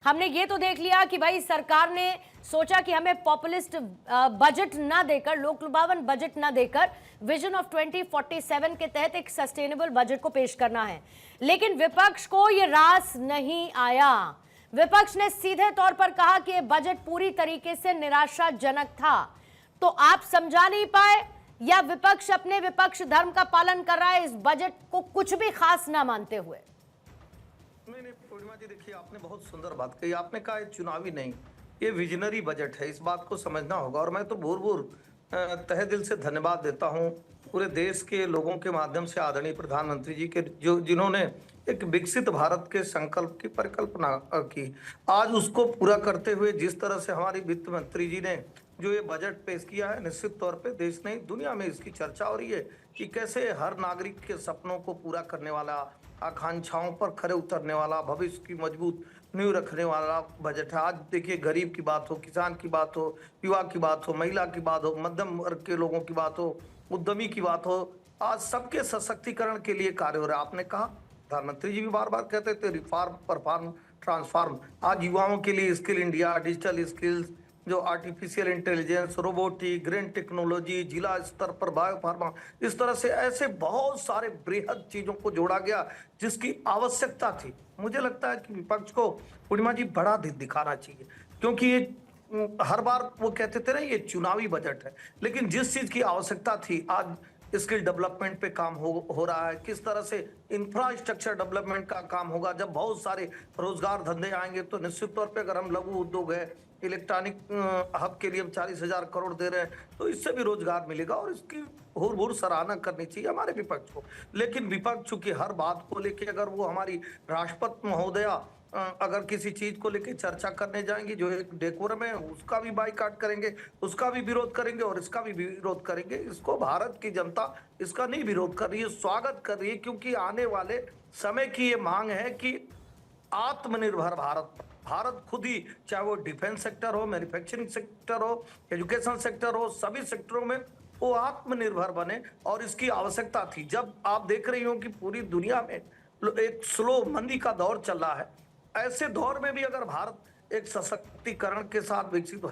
हमने ये तो देख लिया कि भाई सरकार ने सोचा कि हमें पॉपुलिस्ट बजट ना देकर, लोक लुभावन बजट ना देकर विजन ऑफ 2047 के तहत एक सस्टेनेबल बजट को पेश करना है। लेकिन विपक्ष को ये रास नहीं आया। विपक्ष ने सीधे तौर पर कहा कि ये बजट पूरी तरीके से निराशाजनक था। तो आप समझा नहीं पाए या विपक्ष अपने विपक्ष धर्म का पालन कर रहा है इस बजट को कुछ भी खास ना मानते हुए? नहीं, पूर्णिमा जी देखिए, आपने बहुत सुंदर बात कही। आपने कहा ये चुनावी नहीं, ये विजनरी बजट है, इस बात को समझना होगा। और मैं तो भूर तहे दिल से धन्यवाद देता हूँ पूरे देश के लोगों के माध्यम से आदरणीय प्रधानमंत्री जी के, जिन्होंने एक विकसित भारत के संकल्प की परिकल्पना की। आज उसको पूरा करते हुए जिस तरह से हमारी वित्त मंत्री जी ने जो ये बजट पेश किया है, निश्चित तौर पे देश नहीं दुनिया में इसकी चर्चा हो रही है कि कैसे हर नागरिक के सपनों को पूरा करने वाला, आकांक्षाओं पर खरे उतरने वाला, भविष्य की मजबूत नींव रखने वाला बजट है। आज देखिए, गरीब की बात हो, किसान की बात हो, युवा की बात हो, महिला की बात हो, मध्यम वर्ग के लोगों की बात हो, उद्यमी की बात हो, आज सबके सशक्तिकरण के लिए कार्य हो रहा है। आपने कहा, प्रधानमंत्री जी भी बार बार कहते थे रिफॉर्म, परफॉर्म, ट्रांसफॉर्म। आज युवाओं के लिए स्किल इंडिया, डिजिटल स्किल्स, जो artificial intelligence, robotic, green technology, जिला स्तर पर बायोफार्मा, इस तरह से ऐसे बहुत सारे बृहद चीजों को जोड़ा गया जिसकी आवश्यकता थी। मुझे लगता है कि विपक्ष को पूर्णिमा जी बड़ा दिखाना चाहिए, क्योंकि ये हर बार वो कहते थे ना ये चुनावी बजट है, लेकिन जिस चीज की आवश्यकता थी, आज स्किल डेवलपमेंट पे काम हो रहा है। किस तरह से इंफ्रास्ट्रक्चर डेवलपमेंट का काम होगा। जब बहुत सारे रोजगार धंधे आएंगे तो निश्चित तौर पे अगर हम लघु उद्योग है, इलेक्ट्रॉनिक हब के लिए हम 40,000 करोड़ दे रहे हैं, तो इससे भी रोजगार मिलेगा और इसकी भूर सराहना करनी चाहिए हमारे विपक्ष को। लेकिन विपक्ष चूंकि हर बात को लेके, अगर वो हमारी राष्ट्रपति महोदया अगर किसी चीज को लेके चर्चा करने जाएंगी जो एक डेकोरम है, उसका भी बाइकाट करेंगे, उसका भी विरोध करेंगे और इसका भी विरोध करेंगे। इसको भारत की जनता इसका नहीं विरोध कर रही है, स्वागत कर रही है, क्योंकि आने वाले समय की ये मांग है कि आत्मनिर्भर भारत खुद ही, चाहे वो डिफेंस सेक्टर हो, मैन्युफैक्चरिंग सेक्टर हो, एजुकेशन सेक्टर हो, सभी सेक्टरों में वो आत्मनिर्भर बने और इसकी आवश्यकता थी। जब आप देख रही हो कि पूरी दुनिया में एक स्लो मंदी का दौर चल रहा है, ऐसे दौर में भी अगर भारत एक सशक्तिकरण के साथ विकसित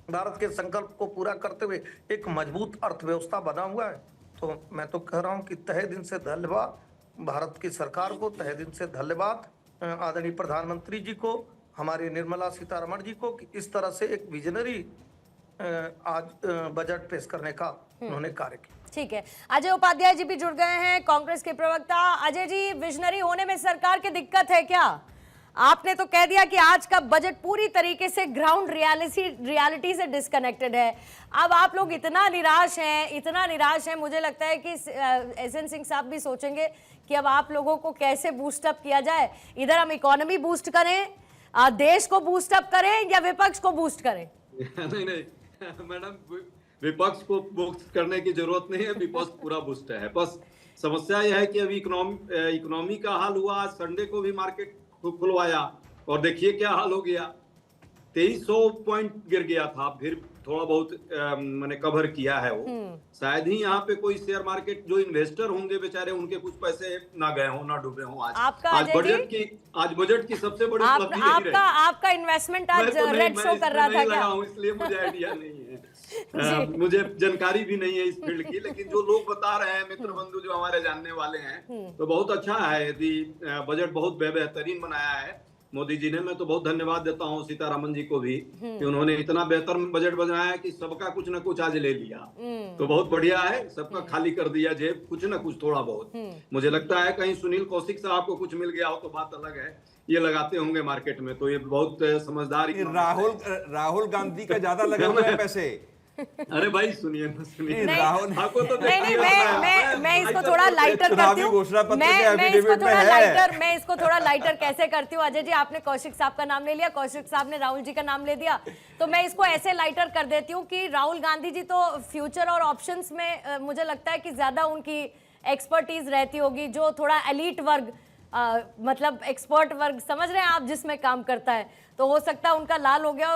भारत के संकल्प को पूरा करते हुए एक मजबूत अर्थव्यवस्था बना हुआ है, तो मैं तो कह रहा हूं कि तहे दिन से धन्यवाद भारत की सरकार को, तहे दिन से धन्यवाद आदरणीय प्रधानमंत्री जी को, हमारी निर्मला सीतारमण जी को, कि इस तरह से एक विजनरी आज बजट पेश करने का उन्होंने कार्य किया। ठीक है, अजय उपाध्याय जी भी जुड़ गए हैं, कांग्रेस के प्रवक्ता। अजय जी, विजनरी होने में सरकार की दिक्कत है क्या? आपने तो कह दिया कि आज का बजट पूरी तरीके से ग्राउंड रियलिटी से डिस्कनेक्टेड है। अब आप लोग इतना निराश हैं, मुझे लगता है कि एसएन सिंह साहब भी सोचेंगे कि अब आप लोगों को कैसे बूस्टअप किया जाए। इधर हम इकोनॉमी बूस्ट करें, देश को बूस्टअप करें या विपक्ष को बूस्ट करें? नहीं मैडम, विपक्ष को बूस्ट करने की जरूरत नहीं है, विपक्ष पूरा बूस्ट है। बस समस्या यह है कि अभी इकोनॉमी का हाल हुआ। आज संडे को भी मार्केट खुलवाया और देखिए क्या हाल हो गया, 2300 पॉइंट गिर गया था। फिर थोड़ा बहुत मैंने कवर किया है वो। शायद ही यहाँ पे कोई शेयर मार्केट जो इन्वेस्टर होंगे बेचारे, उनके कुछ पैसे ना गए हों, ना डूबे हों। आज बजट की सबसे बड़ी उपलब्धि आपका इन्वेस्टमेंट आज रेड शो कर रहा था क्या? इसलिए मुझे आइडिया नहीं है। मुझे जानकारी भी नहीं है इस फील्ड की, लेकिन जो लोग बता रहे हैं, मित्र बंधु जो हमारे जानने वाले हैं, तो बहुत अच्छा है। यदि बजट बहुत बेहतरीन बनाया है मोदी जी ने, मैं तो बहुत धन्यवाद देता हूँ सीतारामन जी को भी कि उन्होंने इतना बेहतर बजट बनाया कि सबका कुछ ना कुछ आज ले लिया। तो बहुत बढ़िया है, सबका खाली कर दिया जेब, कुछ ना कुछ थोड़ा बहुत। मुझे लगता है कहीं सुनील कौशिक साहब को कुछ मिल गया हो तो बात अलग है, ये लगाते होंगे मार्केट में, तो ये बहुत समझदार। राहुल गांधी का ज्यादा लगे हुए हैं पैसे। अरे भाई सुनिए राहुल, मैं इसको थोड़ा लाइटर करती हूँ। मैं इसको थोड़ा लाइटर कैसे करती हूँ? अजय जी, आपने कौशिक साहब का नाम ले लिया, कौशिक साहब ने राहुल जी का नाम ले दिया, तो मैं इसको ऐसे लाइटर कर देती हूँ कि राहुल गांधी जी तो फ्यूचर और ऑप्शंस में मुझे लगता है कि ज्यादा उनकी एक्सपर्टीज रहती होगी, जो थोड़ा एलीट वर्ग, मतलब एक्सपर्ट वर्ग, समझ रहे हैं आप, जिसमें काम करता है, तो हो सकता है उनका लाल हो गया,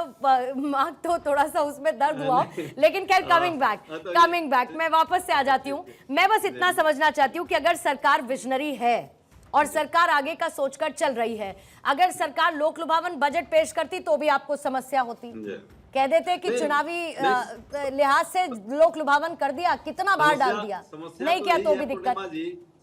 मार्क तो थोड़ा सा उसमें दर्द हुआ। लेकिन खैर, कमिंग बैक मैं वापस से आ जाती हूँ। मैं बस इतना समझना चाहती हूँ कि अगर सरकार विजनरी है और सरकार आगे का सोचकर चल रही है। अगर सरकार लोक लुभावन बजट पेश करती तो भी आपको समस्या होती। कह देते कि चुनावी लिहाज से लोक लुभावन कर दिया, कितना बार डाल दिया, नहीं किया तो भी दिक्कत।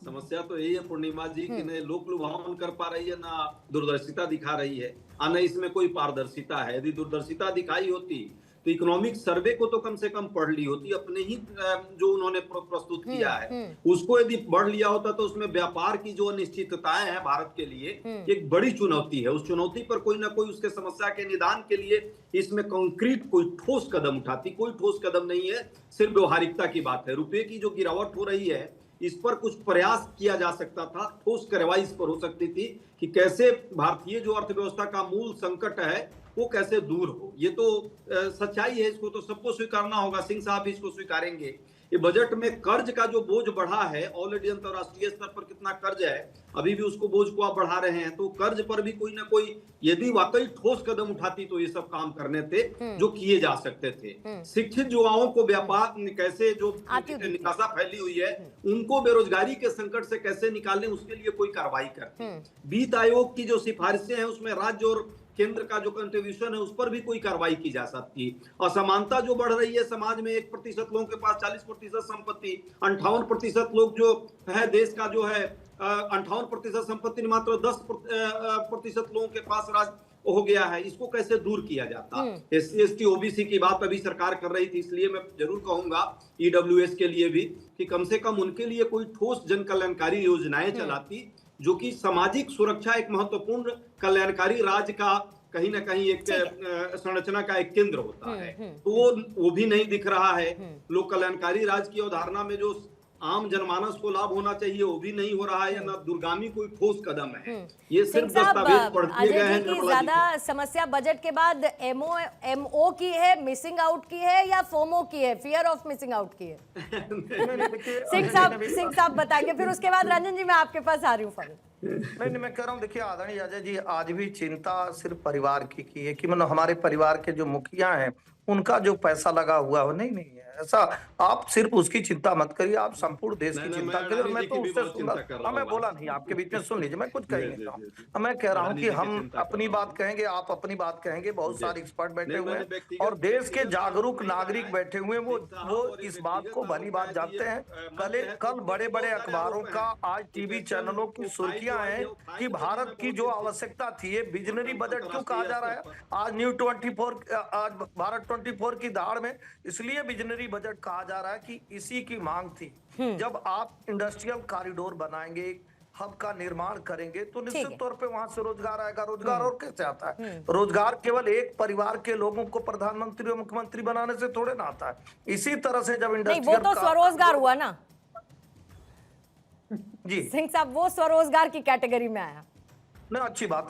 समस्या तो यही है पूर्णिमा जी कि न लोक लुभावन कर पा रही है, ना दूरदर्शिता दिखा रही है, न इसमें कोई पारदर्शिता है। यदि दूरदर्शिता दिखाई होती तो इकोनॉमिक सर्वे को तो कम से कम पढ़ ली होती, अपने ही जो उन्होंने प्रस्तुत किया है उसको यदि पढ़ लिया होता तो उसमें व्यापार की जो अनिश्चितताएं हैं भारत के लिए एक बड़ी चुनौती है। उस चुनौती पर कोई ना कोई उसके समस्या के निदान के लिए इसमें कंक्रीट कोई ठोस कदम उठाती। कोई ठोस कदम नहीं है, सिर्फ व्यवहारिकता की बात है। रुपए की जो गिरावट हो रही है इस पर कुछ प्रयास किया जा सकता था, ठोस कार्रवाई इस पर हो सकती थी कि कैसे भारतीय जो अर्थव्यवस्था का मूल संकट है वो कैसे दूर हो। ये तो सच्चाई है, इसको तो सबको स्वीकारना होगा। सिंह साहब भी इसको स्वीकारेंगे। ये बजट में कर्ज का जो बोझ बढ़ा है, ऑलरेडी अंतरराष्ट्रीय स्तर पर कितना कर्ज है, अभी भी उसको बोझ को आप बढ़ा रहे हैं। तो कर्ज पर भी कोई ना कोई यदि वाकई ठोस कदम उठाती तो ये सब काम करने थे जो किए जा सकते थे। शिक्षित युवाओं को व्यापार कैसे, जो निराशा फैली हुई है उनको बेरोजगारी के संकट से कैसे निकालने, उसके लिए कोई कार्रवाई करती। वित्त आयोग की जो सिफारिशें हैं उसमें राज्य और केंद्र का जो कंट्रीब्यूशन है उस पर भी कोई कार्रवाई की जा सकती। असमानता जो बढ़ रही है समाज में, 1% लोगों के पास 40% संपत्ति, 58% लोग जो है देश का जो है 58% संपत्ति मात्र 10% लोगों के पास राज हो गया है। इसको कैसे दूर किया जाता। SC ST OBC की बात अभी सरकार कर रही थी, इसलिए मैं जरूर कहूंगा EWS के लिए भी कि कम से कम उनके लिए कोई ठोस जन कल्याणकारी योजनाएं चलाती जो कि सामाजिक सुरक्षा एक महत्वपूर्ण कल्याणकारी राज्य का कहीं ना कहीं एक संरचना का एक केंद्र होता है। तो वो भी नहीं दिख रहा है। लोक कल्याणकारी राज्य की अवधारणा में जो आम जनमानस को लाभ होना चाहिए वो भी नहीं हो रहा है, या ना दूरगामी कोई ठोस कदम है। ये सिर्फ दस्तावेज पढ़ दिए गए हैं। ज्यादा समस्या बजट के बाद MO की है, मिसिंग आउट की है, या फोमो की है, फियर ऑफ मिसिंग आउट की है? सिंह साहब बताएंगे, फिर उसके बाद रंजन जी मैं आपके पास आ रही हूँ। नहीं, मैं कह रहा हूँ, देखिए आदरणीय अजय जी, आज भी चिंता सिर्फ परिवार की है कि मतलब हमारे परिवार के जो मुखिया हैं उनका जो पैसा लगा हुआ है नहीं है ऐसा। आप सिर्फ उसकी चिंता मत करिए, आप संपूर्ण देश की चिंता करिए। मैं तो उससे सुनना, मैं बोला नहीं, आपके बीच में सुन लीजिए, मैं कुछ कह नहीं रहा हूँ। मैं कह रहा हूँ कि हम अपनी बात कहेंगे, आप अपनी बात कहेंगे, बहुत सारे एक्सपर्ट बैठे हुए हैं और देश के जागरूक नागरिक बैठे हुए हैं। वो इस बात को भली बात जानते हैं। कल बड़े बड़े अखबारों का, आज टीवी चैनलों की सुर्खियां हैं कि भारत की जो आवश्यकता थी, ये विजनरी बजट क्यों कहा जा रहा है आज न्यूज 24, आज भारत 24 की दाड़ में इसलिए विजनरी बजट कहा जा रहा है कि इसी की मांग थी। जब आप इंडस्ट्रियल कॉरिडोर बनाएंगे, हब का निर्माण करेंगे तो निश्चित तौर पे वहां से रोजगार आएगा। रोजगार और कैसे आता है? रोजगार केवल एक परिवार के लोगों को प्रधानमंत्री और मुख्यमंत्री बनाने से थोड़े ना आता है। इसी तरह से जब इंडस्ट्रियल, वो तो स्वरोजगार हुआ ना जी सिंह साहब, वो स्वरोजगार की कैटेगरी में आया। नहीं, अच्छी बात,